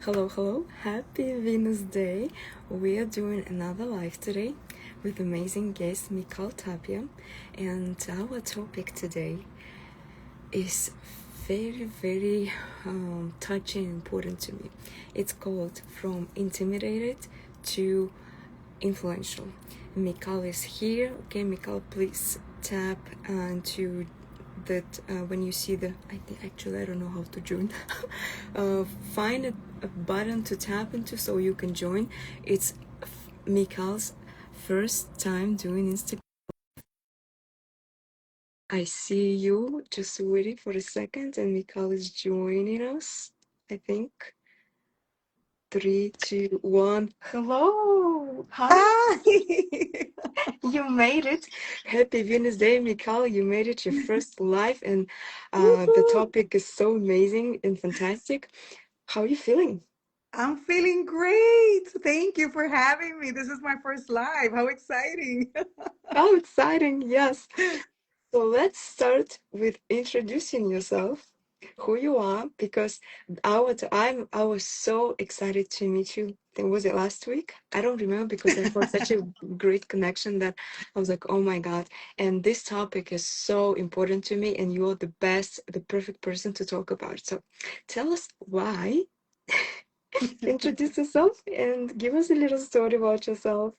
Hello, hello. Happy Venus Day. We are doing another live today with amazing guest Mikal Tapia. And our topic today is very touching and important to me. It's called From Intimidated to Influential. Mikal is here. Okay, Mikal, please tap to that when you see the actually I don't know how to join. Find a button to tap into so you can join. It's Mikal's first time doing Instagram. I see you. Just waiting for a second, and Mikal is joining us. I think 3, 2, 1. Hello. Hi. Hi. You made it. Happy Venus Day, Mikal. You made it your first live, and the Woohoo. topic is so amazing and fantastic. How are you feeling? I'm feeling great. Thank you for having me. This is my first live. How exciting. How exciting, yes. So let's start with introducing yourself, who you are, because I was so excited to meet you. Was it last week? I don't remember because I felt such a great connection that I was like, oh my God. And this topic is so important to me, and you're the perfect person to talk about. So tell us why. Introduce yourself and give us a little story about yourself.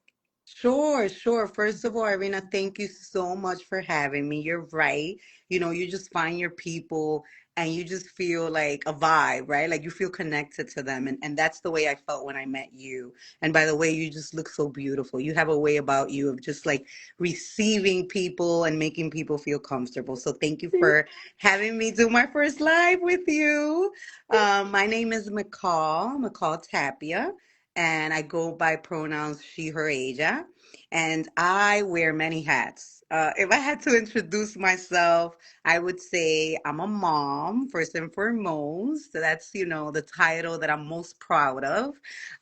Sure, sure. First of all, Irina, thank you so much for having me. You're right. You just find your people and you just feel like a vibe, right? Like you feel connected to them. And that's the way I felt when I met you. And by the way, you just look so beautiful. You have a way about you of just like receiving people and making people feel comfortable. So thank you for having me do my first live with you. My name is McCall Tapia, and I go by pronouns she, her, ella, and I wear many hats. If I had to introduce myself, I would say I'm a mom, first and foremost. So that's the title that I'm most proud of.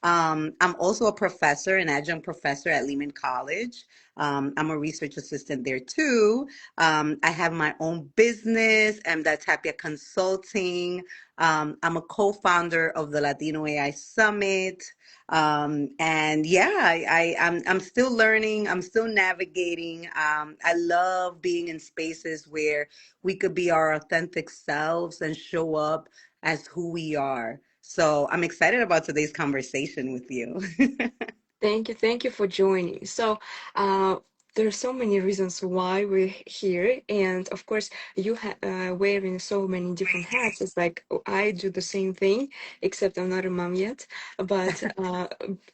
I'm also a professor, an adjunct professor at Lehman College. I'm a research assistant there too. I have my own business, and that's Tapia Consulting. I'm a co-founder of the Latino AI Summit. And yeah, I'm still learning. I'm still navigating. I love being in spaces where we could be our authentic selves and show up as who we are. So I'm excited about today's conversation with you. Thank you for joining. So, uh, there are so many reasons why we're here, and of course, you wearing so many different hats. It's like I do the same thing, except I'm not a mom yet. But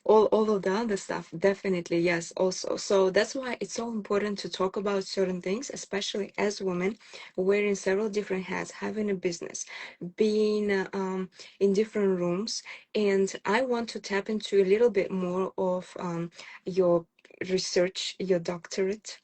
all of the other stuff, definitely yes. Also, so that's why it's so important to talk about certain things, especially as women, wearing several different hats, having a business, being in different rooms, and I want to tap into a little bit more of your research, your doctorate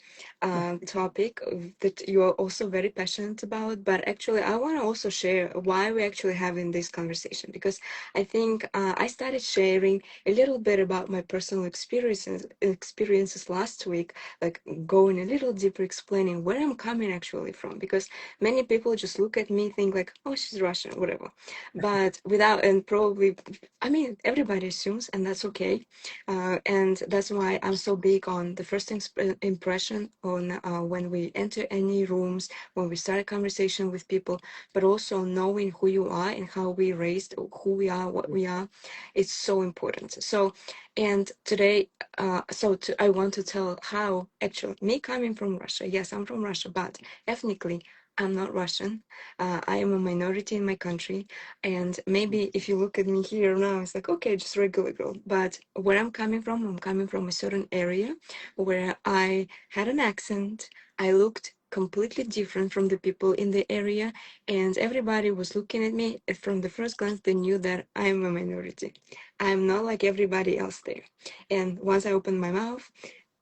topic that you are also very passionate about. But actually, I want to also share why we're actually having this conversation, because I think I started sharing a little bit about my personal experiences last week, like going a little deeper, explaining where I'm coming actually from, because many people just look at me, think like, oh, she's Russian, whatever, but without, and probably, I mean, everybody assumes, and that's okay. And that's why I'm so big on the first impression on when we enter any rooms, when we start a conversation with people, but also knowing who you are and how we raised, who we are, what we are. It's so important. So, and today, I want to tell how actually me coming from Russia. Yes, I'm from Russia, but ethnically, I'm not Russian. I am a minority in my country, and maybe if you look at me here now, it's like, okay, just regular girl. But where I'm coming from a certain area where I had an accent. I looked completely different from the people in the area, and everybody was looking at me. From the first glance, they knew that I'm a minority. I'm not like everybody else there. And once I opened my mouth,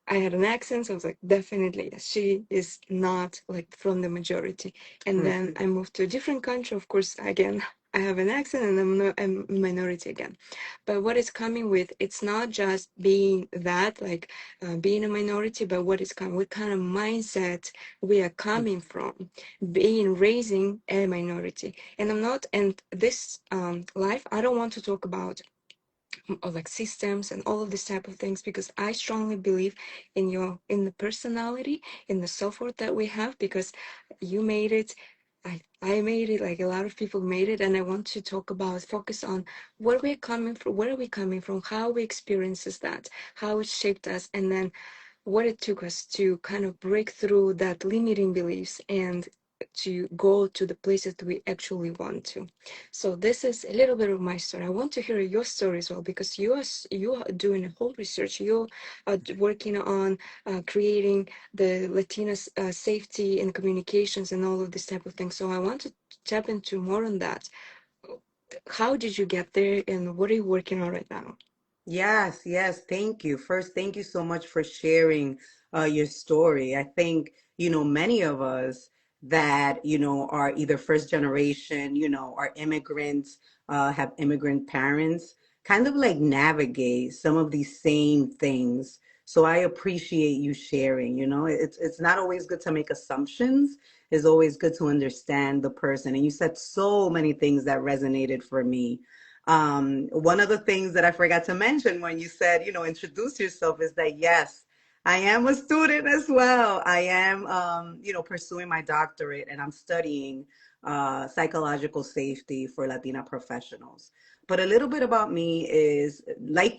I had an accent, so I was like, definitely, yes, she is not like from the majority. And Right. then I moved to a different country, of course, again. I have an accent and I'm a minority again. But what it's coming with, it's not just being that, like being a minority, but what is coming, what kind of mindset we are coming from, being raising a minority. And I'm not, and this life, I don't want to talk about or like systems and all of this type of things because I strongly believe in your in the personality, in the self-worth that we have because you made it. I made it, like a lot of people made it, and I want to talk about focus on where we're coming from, where are we coming from, how we experiences that, how it shaped us, and then what it took us to kind of break through that limiting beliefs and to go to the places that we actually want to. So this is a little bit of my story. I want to hear your story as well because you are doing a whole research. You are working on creating the Latinas safety and communications and all of this type of thing. So I want to tap into more on that. How did you get there, and what are you working on right now? Yes, yes. Thank you. First, thank you so much for sharing your story. I think, many of us that, are either first generation, are immigrants, have immigrant parents, kind of like navigate some of these same things. So I appreciate you sharing, it's not always good to make assumptions. It's always good to understand the person. And you said so many things that resonated for me. One of the things that I forgot to mention when you said, introduce yourself is that yes, I am a student as well. I am, pursuing my doctorate and I'm studying psychological safety for Latina professionals. But a little bit about me is like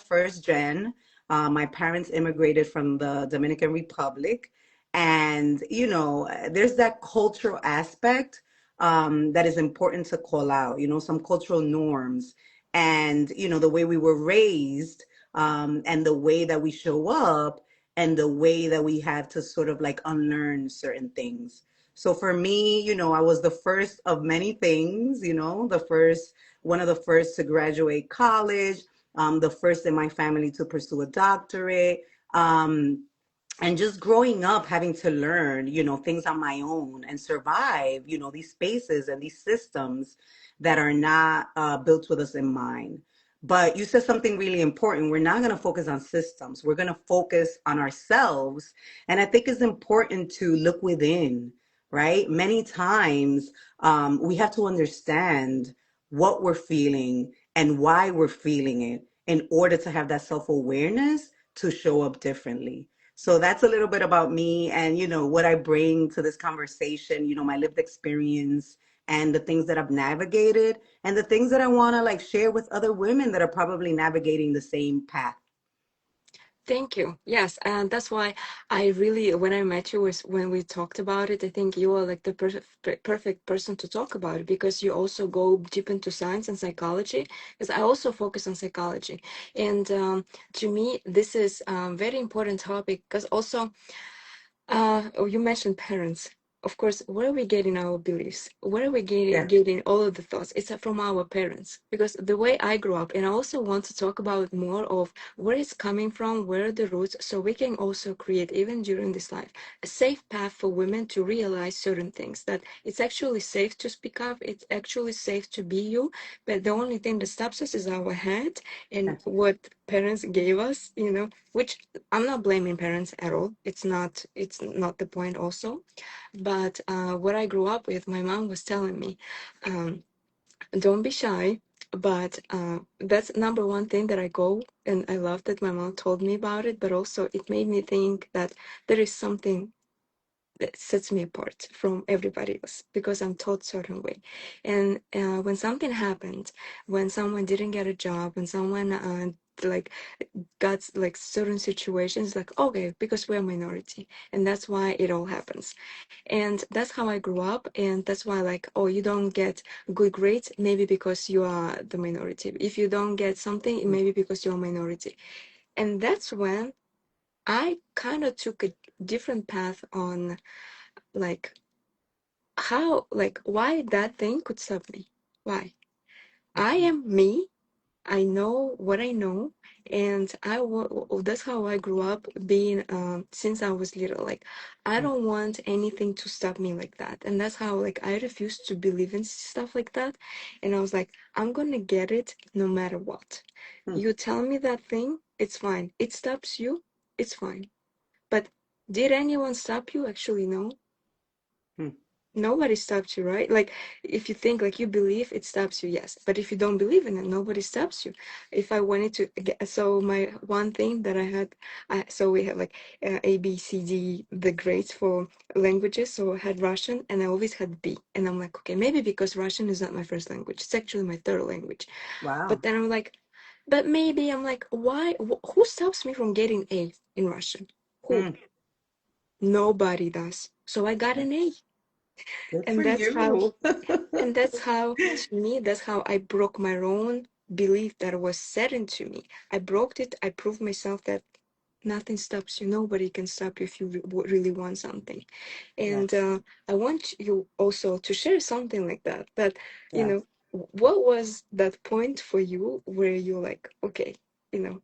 first gen. My parents immigrated from the Dominican Republic. And, there's that cultural aspect that is important to call out, some cultural norms and, the way we were raised and the way that we show up and the way that we have to sort of like unlearn certain things. So for me, I was the first of many things, one of the first to graduate college, the first in my family to pursue a doctorate. And just growing up having to learn things on my own and survive these spaces and these systems that are not built with us in mind. But you said something really important. We're not going to focus on systems, we're going to focus on ourselves. And I think it's important to look within, right? Many times we have to understand what we're feeling and why we're feeling it in order to have that self-awareness to show up differently. So that's a little bit about me and, what I bring to this conversation, my lived experience and the things that I've navigated and the things that I want to like share with other women that are probably navigating the same path. Thank you. Yes, and that's why I really, when I met you, was when we talked about it. I think you are like the perfect person to talk about it because you also go deep into science and psychology. Because I also focus on psychology, and to me, this is a very important topic. Because also, oh, you mentioned parents. Of course, where are we getting our beliefs? Where are we getting Yeah. getting all of the thoughts? It's from our parents. Because the way I grew up, and I also want to talk about more of where it's coming from, where are the roots, so we can also create, even during this life, a safe path for women to realize certain things. That it's actually safe to speak up, it's actually safe to be you, but the only thing that stops us is our head and what parents gave us, which I'm not blaming parents at all. It's not the point also. But what I grew up with, my mom was telling me, um, don't be shy. But that's number one thing that I go, and I love that my mom told me about it, but also it made me think that there is something that sets me apart from everybody else because I'm taught certain way. And when something happened, when someone didn't get a job, when someone like got like certain situations, like okay, because we're a minority, and that's why it all happens. And that's how I grew up, and that's why like, oh, you don't get good grades, maybe because you are the minority. If you don't get something, it may be because you're a minority. And that's when I kind of took a different path on like how, like why that thing could stop me. Why? I am me. I know what I know, and that's how I grew up being since I was little. Like I Mm, don't want anything to stop me like that, and that's how like I refused to believe in stuff like that, and I was like, I'm gonna get it no matter what. mm, You tell me that thing, it's fine. It stops you, it's fine. But did anyone stop you? Actually, no. mm, Nobody stops you, right? Like if you think like you believe, it stops you, yes. But if you don't believe in it, nobody stops you. If I wanted to get, so my one thing that I had, so we had like A, B, C, D, the grades for languages. So I had Russian, and I always had B. And I'm like, okay, maybe because Russian is not my first language, it's actually my third language. But wow. then I'm like, but maybe I'm like, why? Who stops me from getting A in Russian? Who? Mm, Nobody does. So I got yeah. an A, Good for and that's how. you. And that's how, to me, that's how I broke my own belief that was set into me. I broke it. I proved myself that nothing stops you. Nobody can stop you if you really want something. And Yes. I want you also to share something like that. That, you Yes. know, what was that point for you where you're like, okay,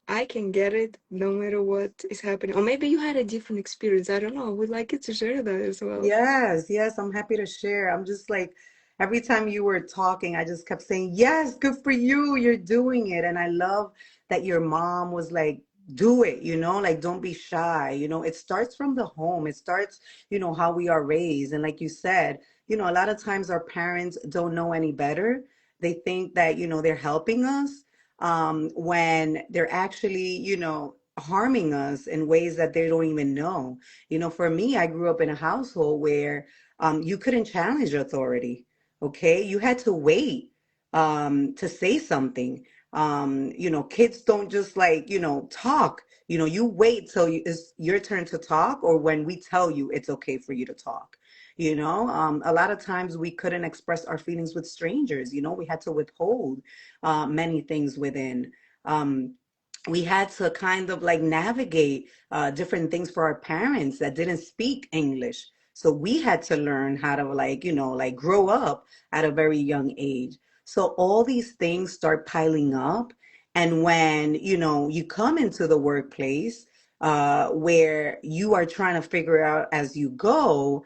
I can get it no matter what is happening. Or maybe you had a different experience. I don't know. I would like you to share that as well. Yes, yes, I'm happy to share. I'm just like, every time you were talking, I just kept saying, yes, good for you. You're doing it. And I love that your mom was like, do it, like don't be shy. It starts from the home. It starts, how we are raised. And like you said, a lot of times our parents don't know any better. They think that, they're helping us, when they're actually, harming us in ways that they don't even know. For me, I grew up in a household where you couldn't challenge authority. Okay, you had to wait to say something. Kids don't just like talk. You wait till it's your turn to talk, or when we tell you it's okay for you to talk. A lot of times we couldn't express our feelings with strangers. We had to withhold many things within. Um, we had to kind of like navigate different things for our parents that didn't speak English. So we had to learn how to like, like grow up at a very young age. So all these things start piling up. And when, you come into the workplace where you are trying to figure out as you go,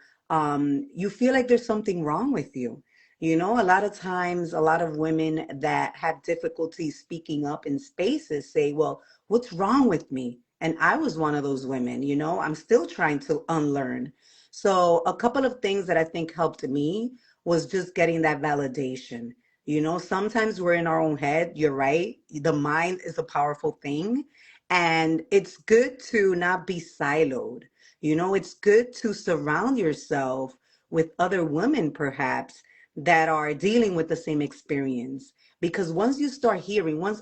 you feel like there's something wrong with you. A lot of times, a lot of women that have difficulty speaking up in spaces say, well, what's wrong with me? And I was one of those women, I'm still trying to unlearn. So, a couple of things that I think helped me was just getting that validation. Sometimes we're in our own head. You're right. The mind is a powerful thing. And it's good to not be siloed. It's good to surround yourself with other women, perhaps, that are dealing with the same experience. Because once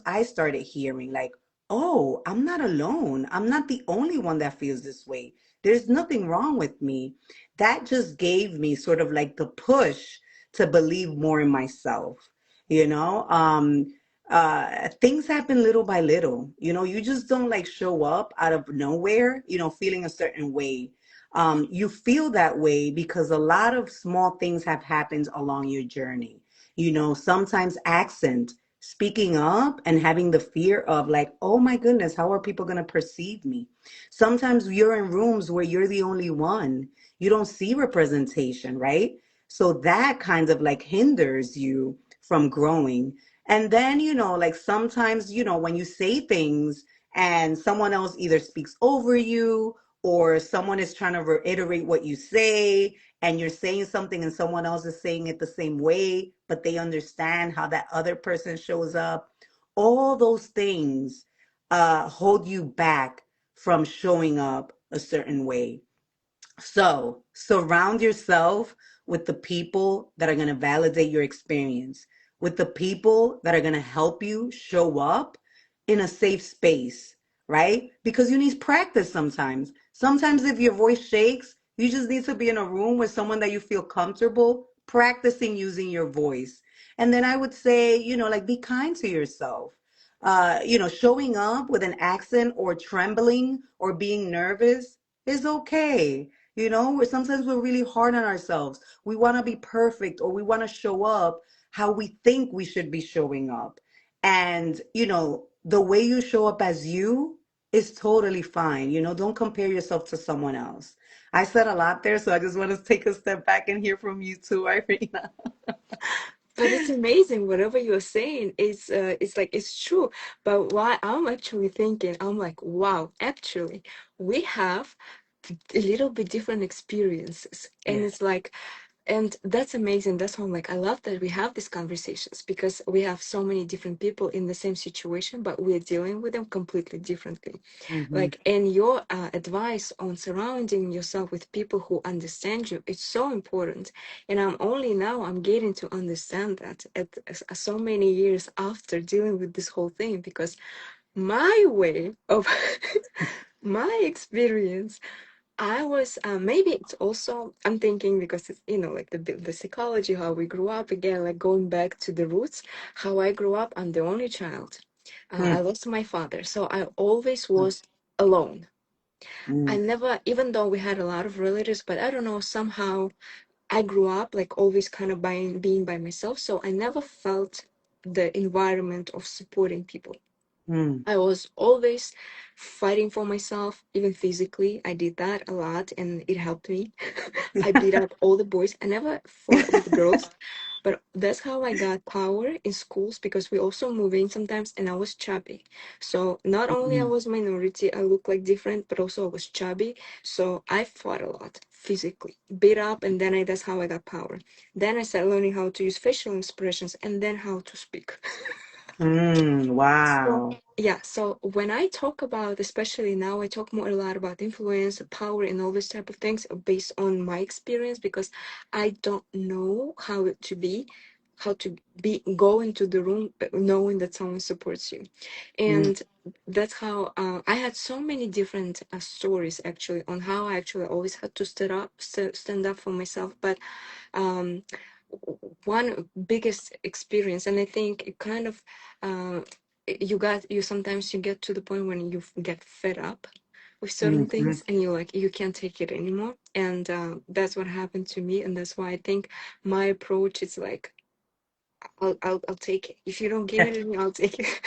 I started hearing, like, oh, I'm not alone. I'm not the only one that feels this way. There's nothing wrong with me. That just gave me sort of like the push to believe more in myself. You know, things happen little by little. You just don't like show up out of nowhere, feeling a certain way. You feel that way because a lot of small things have happened along your journey. Sometimes accent, speaking up and having the fear of like, oh my goodness, how are people going to perceive me? Sometimes you're in rooms where you're the only one. You don't see representation, right? So that kind of like hinders you from growing. And then, like sometimes, when you say things and someone else either speaks over you or someone is trying to reiterate what you say and you're saying something and someone else is saying it the same way, but they understand how that other person shows up. All those things hold you back from showing up a certain way. So surround yourself with the people that are going to validate your experience, with the people that are going to help you show up in a safe space, right? Because you need practice sometimes. Sometimes if your voice shakes, you just need to be in a room with someone that you feel comfortable practicing using your voice. And then I would say, like be kind to yourself. Showing up with an accent or trembling or being nervous is okay. Where sometimes we're really hard on ourselves. We want to be perfect or we want to show up how we think we should be showing up. And, the way you show up as you is totally fine. Don't compare yourself to someone else. I said a lot there, so I just want to take a step back and hear from you too, Irina. But it's amazing. Whatever you're saying is, it's like it's true. But why I'm actually thinking, I'm like, wow, actually, we have a little bit different experiences, and Yeah. it's like, and that's amazing. That's why I'm like, I love that we have these conversations because we have so many different people in the same situation, but we're dealing with them completely differently. Hmm. Like, and your advice on surrounding yourself with people who understand you, it's so important. And I'm only now I'm getting to understand that at so many years after dealing with this whole thing, because my way of my experience, I was maybe it's also I'm thinking because it's like the psychology how we grew up again, like going back to the roots, how I grew up. I'm the only child. I Mm, lost my father, so I always was alone. I mm, never, even though we had a lot of relatives, but I don't know, somehow I grew up like always kind of being by myself, so I never felt the environment of supporting people. mm, I was always fighting for myself, even physically. I did that a lot and it helped me. I beat up all the boys. I never fought with girls, but that's how I got power in schools because we also move in sometimes and I was chubby. So not only I mm, was minority, I looked like different, but also I was chubby. So I fought a lot physically, beat up, and then that's how I got power. Then I started learning how to use facial expressions and then how to speak. So, wow. yeah, so when I talk about, especially now, I talk more a lot about influence, power, and all these type of things based on my experience because I don't know how to be go into the room knowing that someone supports you, Mm, and that's how I had so many different stories actually on how I actually always had to stand up for myself, but um, one biggest experience, and I think it kind of uh, you sometimes you get to the point when you get fed up with certain mhm. things and you're like you can't take it anymore, and that's what happened to me, and that's why I think my approach is like I'll take it if you don't give it to me, I'll take it.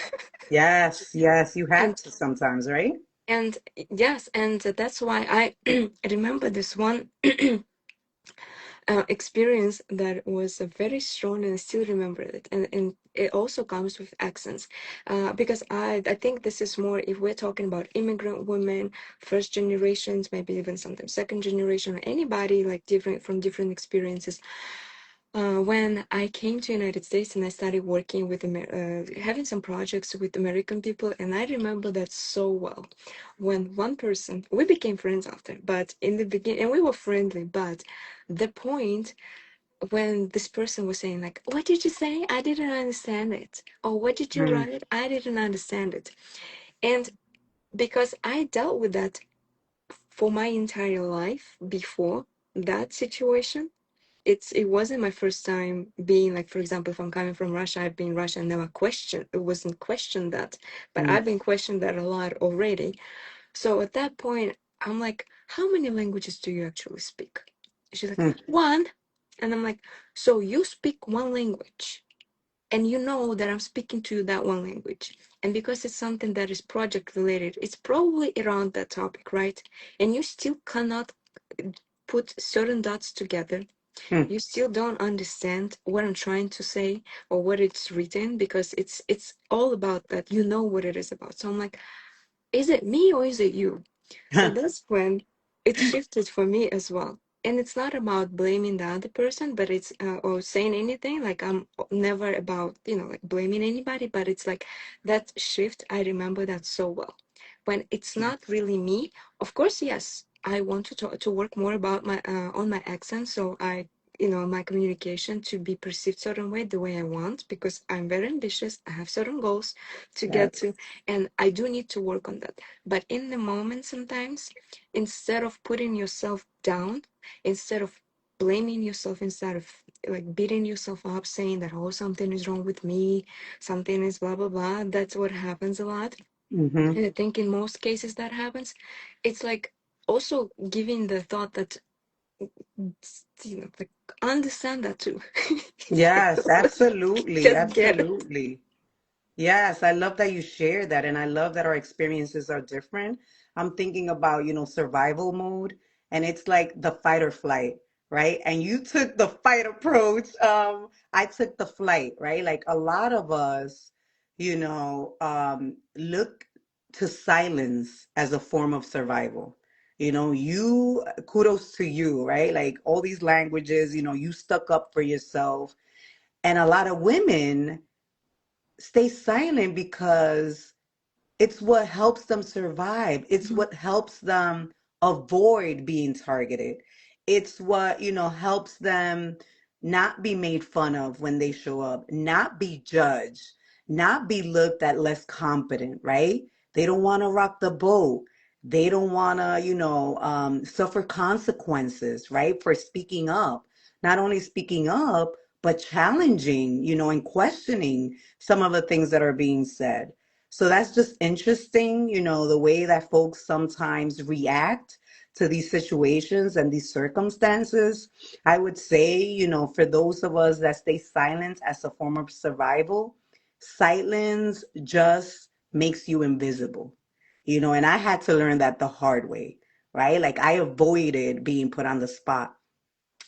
Yes, yes, you have and to sometimes, right? and yes, and that's why I remember this one experience that was very strong, and I still remember it. And it also comes with accents, because I think this is more if we're talking about immigrant women, first generations, maybe even sometimes second generation, or anybody like different from different experiences. When I came to United States and I started working with having some projects with American people, and I remember that so well. When one person, we became friends after, but in the beginning, and we were friendly, but the point when this person was saying like, "What did you say? I didn't understand it," or "What did you Mm, write? I didn't understand it," and because I dealt with that for my entire life before that situation, it wasn't my first time being like, for example, if I'm coming from Russia, I've been in Russia and never questioned, it wasn't questioned that, but mm, I've been questioned that a lot already. So at that point, I'm like, how many languages do you actually speak? She's like, mm, one. And I'm like, so you speak one language and you know that I'm speaking to you that one language. And because it's something that is project related, it's probably around that topic, right? And you still cannot put certain dots together. mm. You still don't understand what I'm trying to say or what it's written because it's all about that. You know what it is about. So I'm like, is it me or is it you? So that's when it shifted for me as well. And it's not about blaming the other person, but it's or saying anything. Like I'm never about like blaming anybody, but it's like that shift. I remember that so well. When it's not really me, of course, yes, I want to work more about my on my accent, so I my communication to be perceived certain way the way I want because I'm very ambitious. I have certain goals to get Yes. to, and I do need to work on that. But in the moment, sometimes, instead of putting yourself down, instead of blaming yourself, instead of like beating yourself up, saying that, oh, something is wrong with me, something is blah, blah, blah, that's what happens a lot. Hmm. And I think in most cases that happens, it's like also giving the thought that, like understand that too. Yes, absolutely, Just get it. absolutely. Yes, I love that you share that, and I love that our experiences are different. I'm thinking about, survival mode, and it's like the fight or flight, right? And you took the fight approach. I took the flight, right? Like a lot of us, look to silence as a form of survival. You kudos to you, right? Like all these languages, you stuck up for yourself. And a lot of women stay silent because it's what helps them survive. It's Mhm. what helps them avoid being targeted. It's what, helps them not be made fun of when they show up, not be judged, not be looked at less competent, right? They don't want to rock the boat. They don't want to, suffer consequences, right? For speaking up. Not only speaking up, but challenging, and questioning some of the things that are being said. So that's just interesting, the way that folks sometimes react to these situations and these circumstances. I would say, for those of us that stay silent as a form of survival, silence just makes you invisible, and I had to learn that the hard way, right? Like I avoided being put on the spot.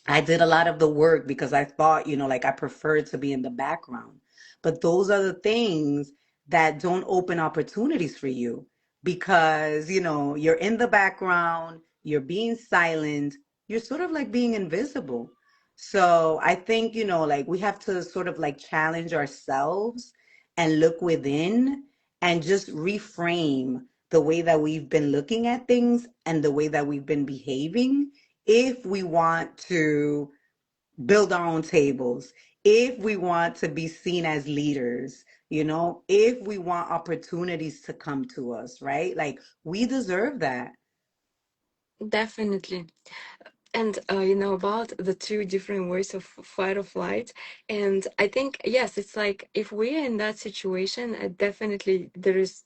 I did a lot of the work because I thought, like I preferred to be in the background. But those are the things that don't open opportunities for you because, you're in the background, you're being silent, you're sort of like being invisible. So I think, like we have to sort of like challenge ourselves and look within and just reframe the way that we've been looking at things and the way that we've been behaving if we want to build our own tables, if we want to be seen as leaders, if we want opportunities to come to us, right? Like we deserve that. Definitely. And about the two different ways of fight or flight. And I think, yes, it's like if we're in that situation, definitely there is,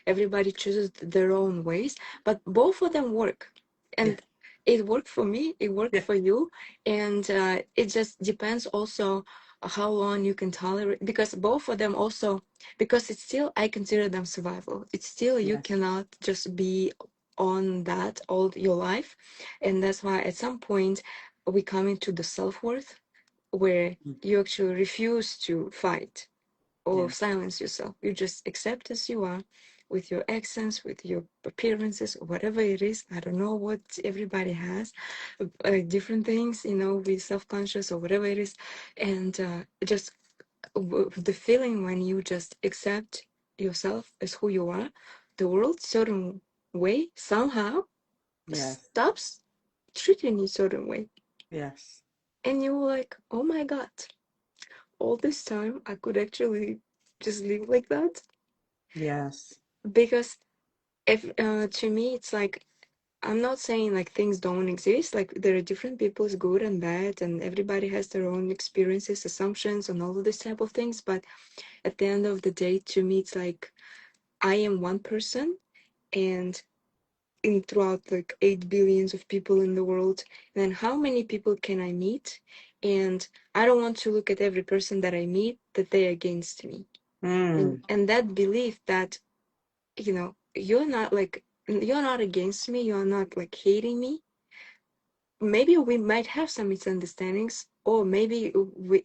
everybody chooses their own ways, but both of them work. Yeah. And it worked for me, it worked Yeah. for you. And it just depends also how long you can tolerate, because both of them also, because it's still, I consider them survival. It's still, you Yes. cannot just be on that all your life. And that's why at some point we come into the self-worth where Mm. you actually refuse to fight or Yes. silence yourself. You just accept as you are with your accents, with your appearances, whatever it is. I don't know what everybody has, different things, with self-conscious or whatever it is. And just the feeling when you just accept yourself as who you are, the world certain way somehow Yes. stops treating you certain way. Yes. And you're like, oh my God, all this time I could actually just live like that. Yes. Because if to me it's like, I'm not saying like things don't exist. Like there are different people's good and bad, and everybody has their own experiences, assumptions, and all of this type of things. But at the end of the day, to me, it's like I am one person, and in throughout like 8 billions of people in the world, then how many people can I meet? And I don't want to look at every person that I meet that they're against me. and Mm. and that belief that you're not against me, you're not like hating me. Maybe we might have some misunderstandings, or maybe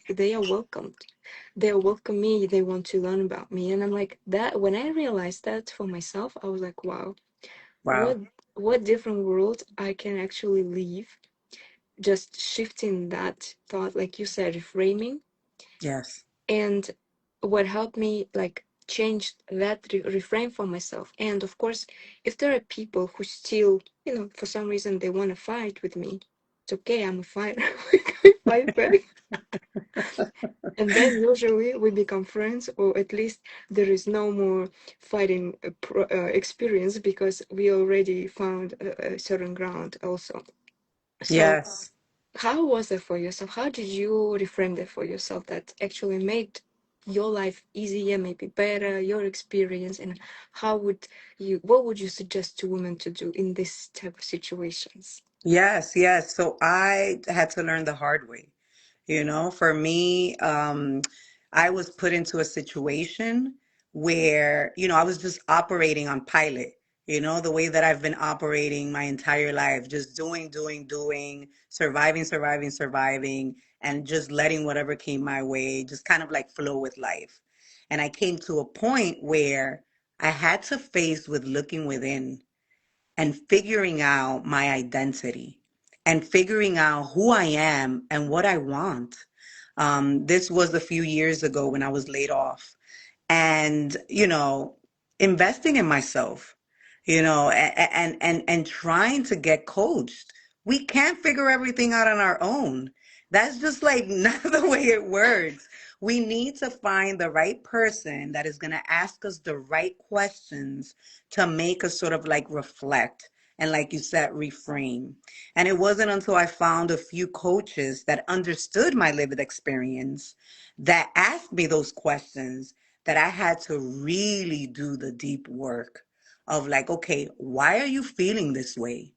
they are welcomed. They welcome me, they want to learn about me. And I'm like that. When I realized that for myself, I was like, wow, what Wow. what different world I can actually live, just shifting that thought, like you said, reframing. Yes. And what helped me like change that reframe for myself. And of course, if there are people who still, for some reason they want to fight with me, it's okay, I'm a fighter. We fight back. And then usually we become friends, or at least there is no more fighting experience, because we already found a certain ground also. So Yes. how was it for yourself? How did you reframe that for yourself that actually made your life easier, maybe better, your experience? And what would you suggest to women to do in this type of situations? Yes. Yes. So I had to learn the hard way. For me, I was put into a situation where, I was just operating on pilot, the way that I've been operating my entire life, just doing, doing, doing, surviving, surviving, surviving, and just letting whatever came my way just kind of like flow with life. And I came to a point where I had to face with looking within and figuring out my identity and figuring out who I am and what I want. This was a few years ago when I was laid off. And, investing in myself, and trying to get coached. We can't figure everything out on our own. That's just like not the way it works. We need to find the right person that is going to ask us the right questions to make us sort of like reflect and, like you said, reframe. And it wasn't until I found a few coaches that understood my lived experience that asked me those questions that I had to really do the deep work of like, okay, why are you feeling this way?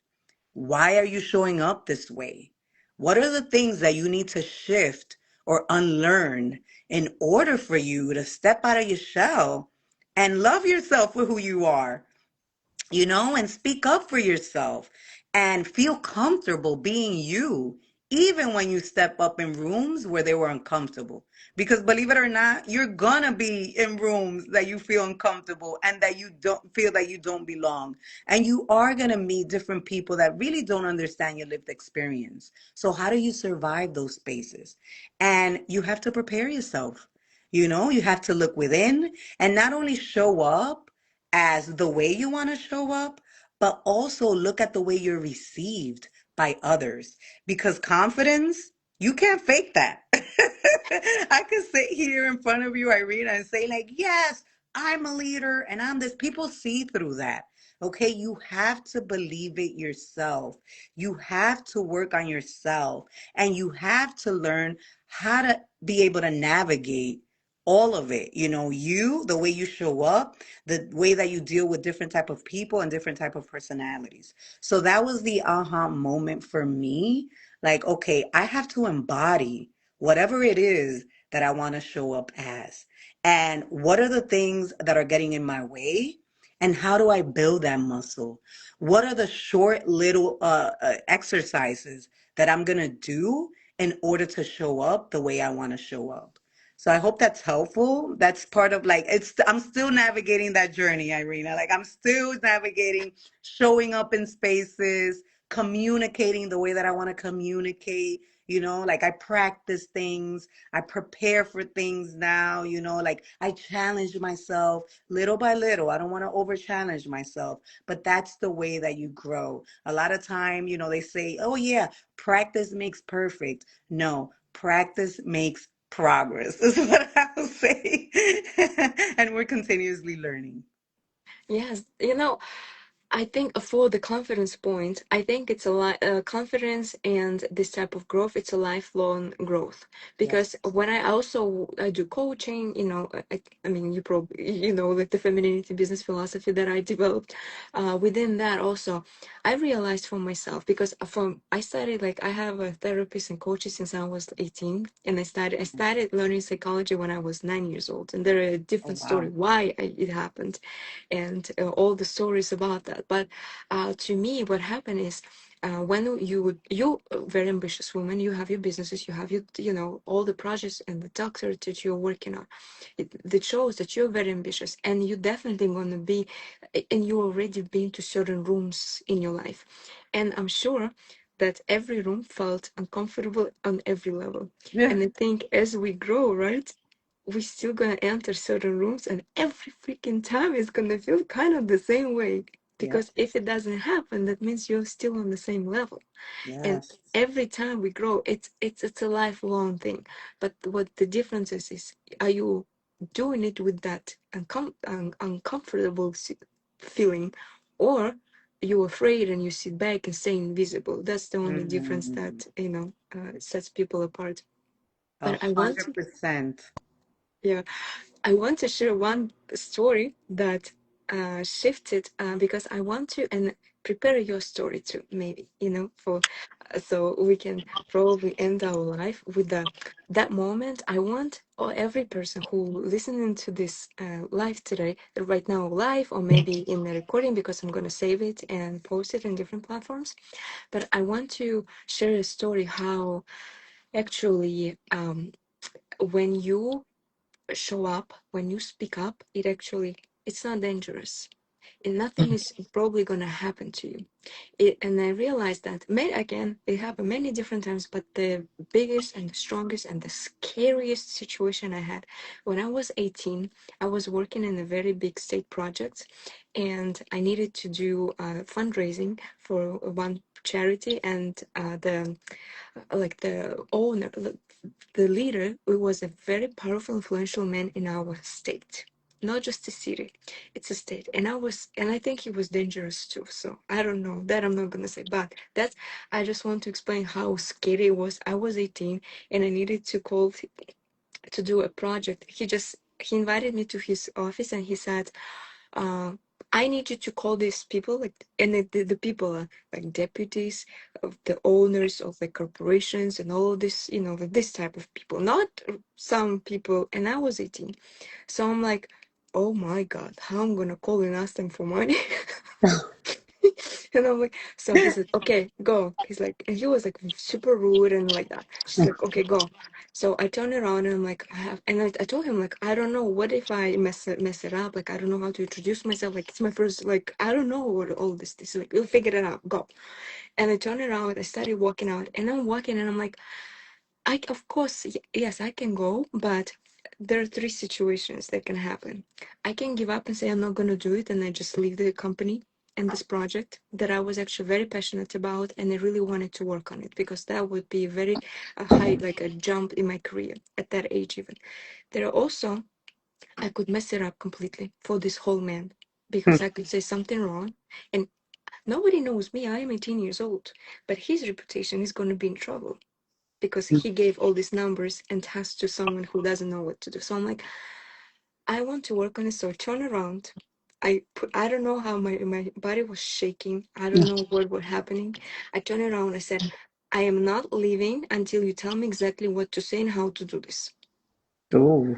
Why are you showing up this way? What are the things that you need to shift or unlearn in order for you to step out of your shell and love yourself for who you are? And speak up for yourself and feel comfortable being you, even when you step up in rooms where they were uncomfortable. Because believe it or not, you're gonna be in rooms that you feel uncomfortable and that you don't feel that you don't belong. And you are gonna meet different people that really don't understand your lived experience. So, how do you survive those spaces? And you have to prepare yourself. You have to look within and not only show up as the way you want to show up, but also look at the way you're received by others. Because confidence, you can't fake that. I could sit here in front of you, Irina, and say, like, yes, I'm a leader and I'm this. People see through that. Okay, you have to believe it yourself. You have to work on yourself and you have to learn how to be able to navigate all of it. The way you show up, the way that you deal with different type of people and different type of personalities. So that was the aha moment for me. Like, okay, I have to embody whatever it is that I want to show up as. And what are the things that are getting in my way? And how do I build that muscle? What are the short little exercises that I'm going to do in order to show up the way I want to show up? So I hope that's helpful. That's part of like I'm still navigating that journey, Irina. Like I'm still navigating showing up in spaces, communicating the way that I want to communicate, like I practice things, I prepare for things now, like I challenge myself little by little. I don't want to over challenge myself, but that's the way that you grow. A lot of time, they say, "Oh yeah, practice makes perfect." No, practice makes progress is what I'll say. And we're continuously learning. Yes, I think for the confidence point, I think it's confidence and this type of growth. It's a lifelong growth because Yes. when I do coaching, I mean, you probably like the femininity business philosophy that I developed. Within that also, I realized for myself because I started like I have a therapist and coaches since I was 18, and I started learning psychology when I was 9 years old, and there are a Oh, different story wow. why it happened and all the stories about that. But to me, what happened is when you a very ambitious woman, you have your businesses, you have your all the projects and the doctorate that you're working on. It shows that you're very ambitious, and you definitely gonna be, and you already been to certain rooms in your life, and I'm sure that every room felt uncomfortable on every level. Yeah. And I think as we grow, right, we're still gonna enter certain rooms, and every freaking time it's gonna feel kind of the same way. Yep. Because if it doesn't happen, that means you're still on the same level. And Yes. every time we grow, it's a lifelong thing. But what the difference is are you doing it with that uncomfortable feeling, or you're afraid and you sit back and stay invisible? That's the only difference Mm, that sets people apart. a But I want hundred to, percent. yeah, I want to share one story that shifted because I want to, and prepare your story too, maybe, for so we can probably end our life with that moment. I want every person who listening to this live today, right now live, or maybe in the recording, because I'm going to save it and post it in different platforms. But I want to share a story how actually when you show up, when you speak up, it's not dangerous, and nothing is probably gonna happen to you. And I realized that, again, it happened many different times, but the biggest and the strongest and the scariest situation I had when I was 18, I was working in a very big state project, and I needed to do fundraising for one charity, and the owner, the leader, was a very powerful, influential man in our state. Not just a city, it's a state. And I think he was dangerous too. So I don't know that I'm not gonna say, but I just want to explain how scary it was. I was 18 and I needed to call to do a project. He invited me to his office and he said, uh, I need you to call these people, and the people are like deputies of the owners of the corporations and all this, like this type of people, not some people. And I was 18. So I'm like, oh my God, how I'm gonna call and ask them for money? And I'm like, so he said, okay, go. He's like, and he was like super rude and like that. She's like, okay, go. So I turned around and I'm like, I told him, like, I don't know, what if I mess it up? Like, I don't know how to introduce myself. Like, it's my first, like, I don't know what all this is. Like, we'll figure it out. Go. And I turned around, I started walking out, and I'm walking, and I'm like, of course, yes, I can go, but there are three situations that can happen. I can give up and say I'm not going to do it, and I just leave the company and this project that I was actually very passionate about, and I really wanted to work on it, because that would be a very high, like a jump in my career at that age even. There are also, I could mess it up completely for this whole man, because I could say something wrong, and nobody knows me. I am 18 years old, but his reputation is going to be in trouble because he gave all these numbers and tasks to someone who doesn't know what to do. So I'm like, I want to work on it. So I turn around. I don't know how my body was shaking. I don't know what was happening. I turned around. I said, I am not leaving until you tell me exactly what to say and how to do this. Ooh.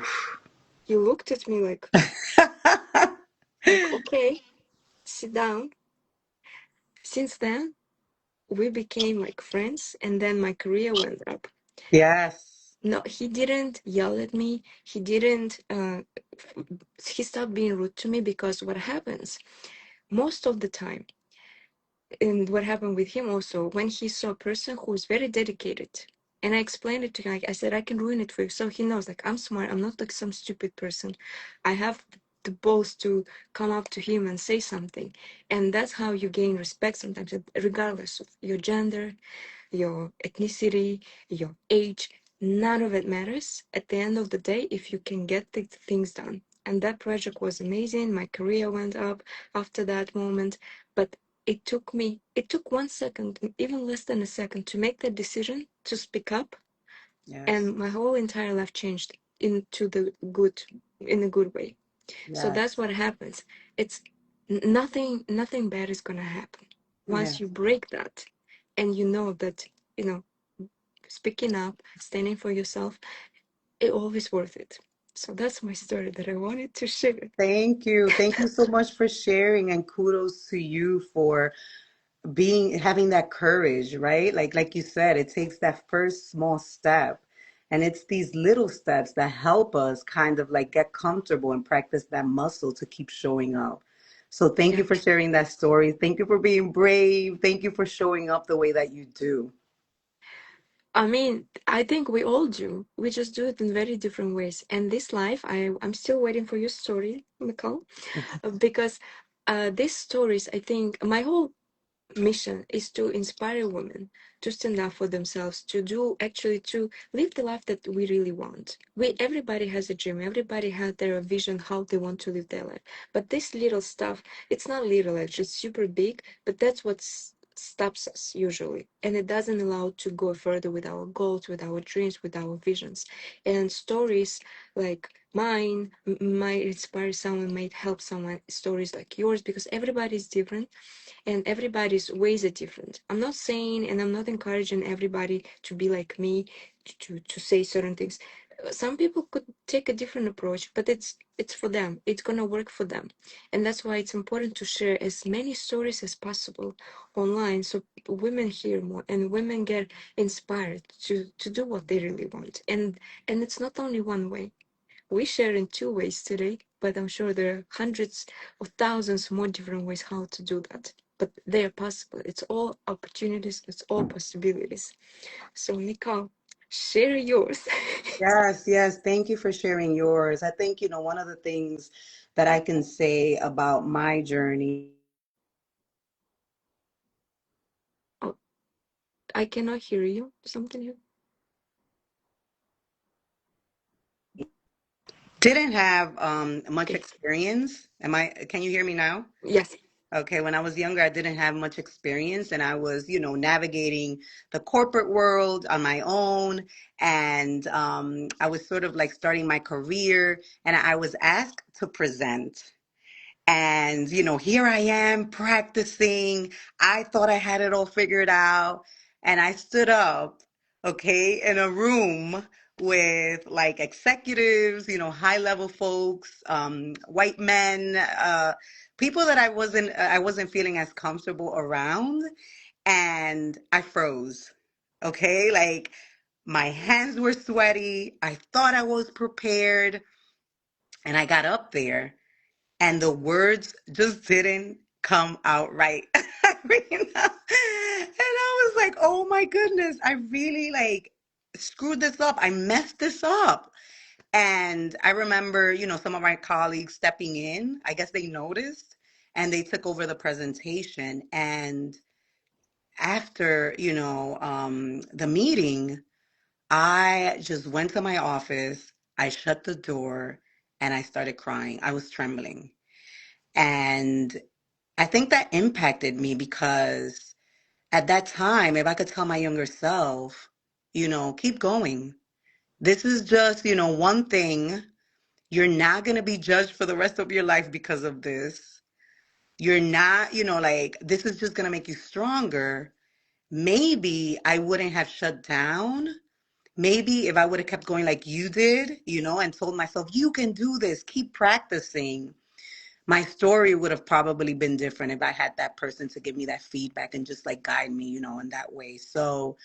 He looked at me like, okay, sit down. Since then, we became like friends, and then my career went up. Yes. No, he didn't yell at me. He didn't, he stopped being rude to me, because what happens most of the time, and what happened with him also, when he saw a person who is very dedicated, and I explained it to him, like, I said, I can ruin it for you. So he knows, like, I'm smart. I'm not like some stupid person. I have the balls to come up to him and say something. And that's how you gain respect sometimes, regardless of your gender, your ethnicity, your age, none of it matters at the end of the day if you can get the things done. And that project was amazing. My career went up after that moment, but it took 1 second, even less than a second, to make that decision to speak up, Yes. and my whole entire life changed into the good, in a good way. So that's Yes. what happens. It's nothing bad is gonna happen once you Yes. break that, and you know that, you know speaking up, standing for yourself, it always worth it. So that's my story that I wanted to share. Thank you. Thank you so much for sharing, and kudos to you for being having that courage, right? Like you said, it takes that first small step. And it's these little steps that help us kind of like get comfortable and practice that muscle to keep showing up. So thank you Yeah. for sharing that story. Thank you for being brave. Thank you for showing up the way that you do. I mean, I think we all do. We just do it in very different ways. And this life, I'm still waiting for your story, Nicole, because these stories, I think my whole mission is to inspire women to stand up for themselves, to live the life that we really want. Everybody has a dream, everybody has their vision how they want to live their life. But this little stuff, it's not little, it's just super big, but that's what's stops us usually, and it doesn't allow to go further with our goals, with our dreams, with our visions. And stories like mine might inspire someone, might help someone, stories like yours, because everybody's different and everybody's ways are different. I'm not saying and I'm not encouraging everybody to be like me, to say certain things. Some people could take a different approach, but it's for them. It's gonna work for them, and that's why it's important to share as many stories as possible online, so women hear more and women get inspired to do what they really want. And it's not only one way. We share in two ways today, but I'm sure there are hundreds of thousands more different ways how to do that. But they are possible. It's all opportunities, it's all possibilities. So, Nicole, share yours. Yes, yes. Thank you for sharing yours. I think, one of the things that I can say about my journey Oh, I cannot hear you. Something here? didn't have much Okay. experience. Can you hear me now? Yes. Okay, when I was younger, I didn't have much experience and I was, navigating the corporate world on my own. And I was sort of like starting my career and I was asked to present. And, here I am practicing. I thought I had it all figured out. And I stood up, okay, in a room with like executives, high level folks, white men, people that I wasn't feeling as comfortable around. And I froze. Okay. Like my hands were sweaty. I thought I was prepared. And I got up there and the words just didn't come out right. I mean, and I was like, oh my goodness, I really like screwed this up. I messed this up. And I remember, some of my colleagues stepping in. I guess they noticed and they took over the presentation. And after, the meeting, I just went to my office, I shut the door, and I started crying. I was trembling. And I think that impacted me because at that time, if I could tell my younger self, keep going. This is just, one thing. You're not going to be judged for the rest of your life because of this. You're not, like, this is just going to make you stronger. Maybe I wouldn't have shut down. Maybe if I would have kept going like you did, and told myself, you can do this, keep practicing, my story would have probably been different if I had that person to give me that feedback and just like guide me, in that way. So,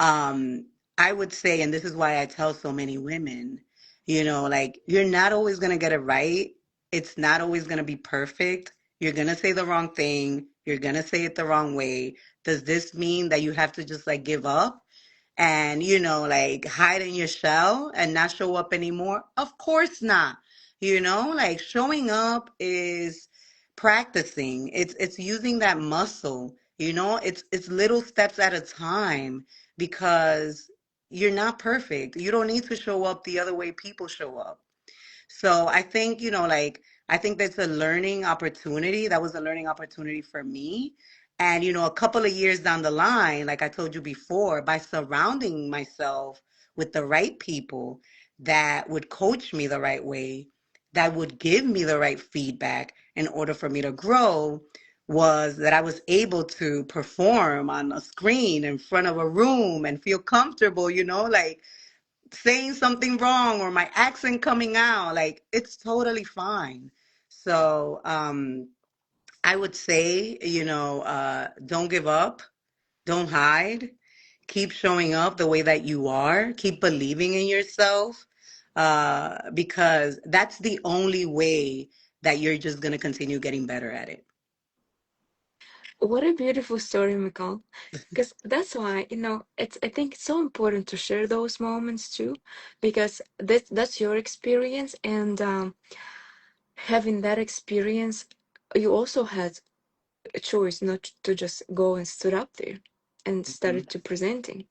um, I would say, and this is why I tell so many women, like you're not always going to get it right. It's not always going to be perfect. You're going to say the wrong thing. You're going to say it the wrong way. Does this mean that you have to just like give up? And like hide in your shell and not show up anymore? Of course not. Like showing up is practicing. It's using that muscle. It's little steps at a time because you're not perfect. You don't need to show up the other way people show up. So I think, like, I think that's a learning opportunity. That was a learning opportunity for me. And, a couple of years down the line, like I told you before, by surrounding myself with the right people that would coach me the right way, that would give me the right feedback in order for me to grow, was that I was able to perform on a screen in front of a room and feel comfortable, like saying something wrong or my accent coming out, like it's totally fine. So I would say, don't give up, don't hide, keep showing up the way that you are, keep believing in yourself, because that's the only way that you're just going to continue getting better at it. What a beautiful story, Mikal. Because that's why, it's I think it's so important to share those moments too, because that's your experience, and having that experience, you also had a choice not to just go and stood up there and Mhm. started to presenting,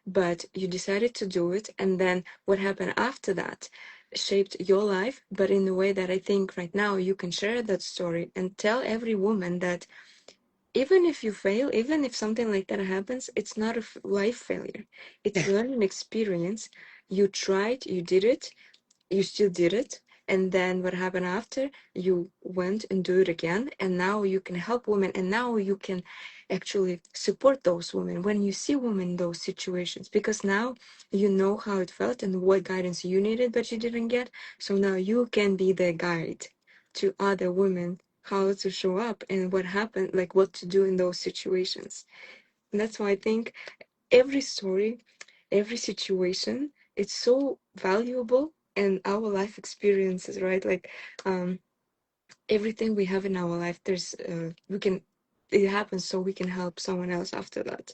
but you decided to do it, and then what happened after that shaped your life, but in a way that I think right now you can share that story and tell every woman that even if you fail, even if something like that happens, it's not a life failure. It's learning experience. You tried, you did it, you still did it, and then what happened after? You went and do it again, and now you can help women, and now you can actually support those women when you see women in those situations, because now you know how it felt and what guidance you needed but you didn't get. So now you can be the guide to other women how to show up and what happened, like what to do in those situations. And that's why I think every story, every situation, it's so valuable, and our life experiences, right? Like everything we have in our life, there's we can, it happens so we can help someone else after that.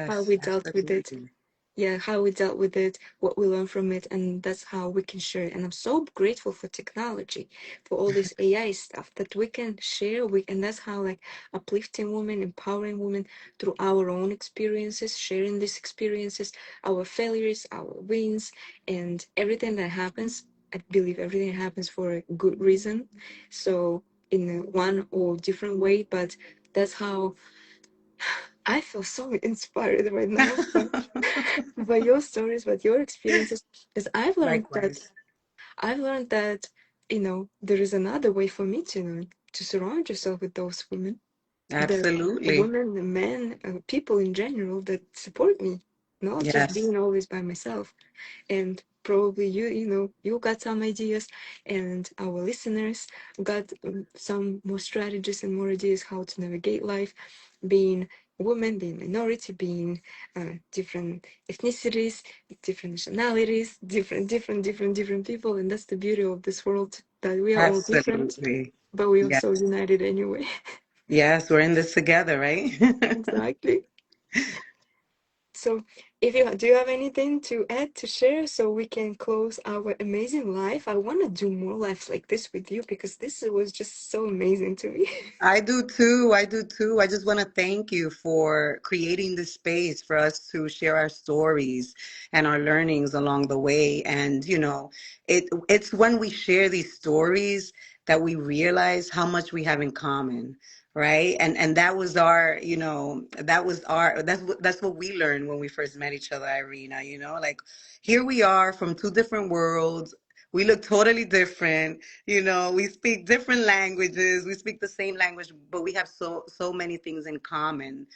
How Yes, we dealt with it, absolutely. yeah, how we dealt with it, what we learned from it, and that's how we can share it. And I'm so grateful for technology, for all this AI stuff that we can share. And that's how, like, uplifting women, empowering women through our own experiences, sharing these experiences, our failures, our wins, and everything that happens. I believe everything happens for a good reason. So in one or different way, but that's how I feel so inspired right now by your stories, by your experiences, because Likewise. I've learned that, there is another way for me to learn, to surround yourself with those women, that Absolutely. women, the men, people in general that support me, not just Yes. being always by myself. And probably you got some ideas, and our listeners got some more strategies and more ideas how to navigate life, being women, being minority, being different ethnicities, different nationalities, different people. And that's the beauty of this world, that we are all different, Absolutely. but we are so Yes. united anyway. Yes, we're in this together, right? Exactly. So, if you do you have anything to add, to share, so we can close our amazing life? I want to do more lives like this with you, because this was just so amazing to me. I do too. I do too. I just want to thank you for creating this space for us to share our stories and our learnings along the way. And it's when we share these stories that we realize how much we have in common, right? And that was our, that's what we learned when we first met each other, Irina. Like, here we are from two different worlds. We look totally different. We speak different languages. We speak the same language, but we have so many things in common.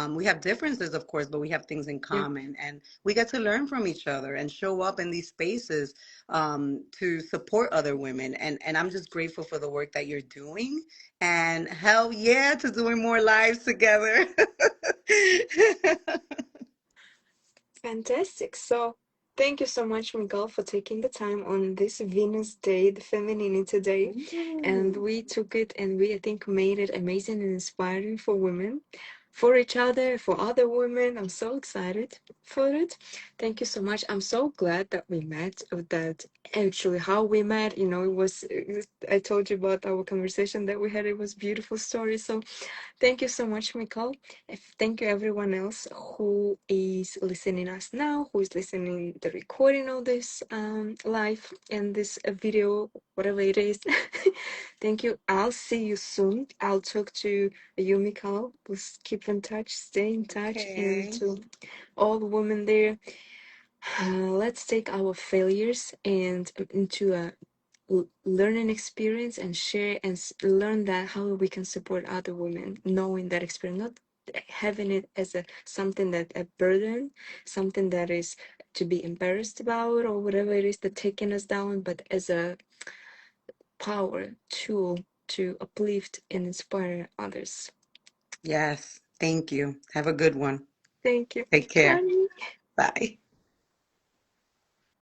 We have differences, of course, but we have things in Yeah, common, and we get to learn from each other and show up in these spaces to support other women. And I'm just grateful for the work that you're doing, and hell yeah, to doing more lives together. fantastic. So, thank you so much, Miguel, for taking the time on this Venus Day, the Femininity Day. And Ooh. we took it, and we, I think, made it amazing and inspiring for women, for each other, for other women. I'm so excited for it. Thank you so much. I'm so glad that we met, that actually how we met, I told you about our conversation that we had. It was beautiful story. So thank you so much, Mikal. Thank you everyone else who is listening us now, who is listening the recording of this live and this video, whatever it is. Thank you. I'll see you soon. I'll talk to you, Mikal. Let's keep in touch, stay in touch, and Okay. to all the women there, let's take our failures and into a learning experience, and share and learn that how we can support other women, knowing that experience, not having it as a something that a burden, something that is to be embarrassed about, or whatever it is that taking us down, but as a power tool to uplift and inspire others. Yes. Thank you. Have a good one. Thank you. Take care. Bye. Bye.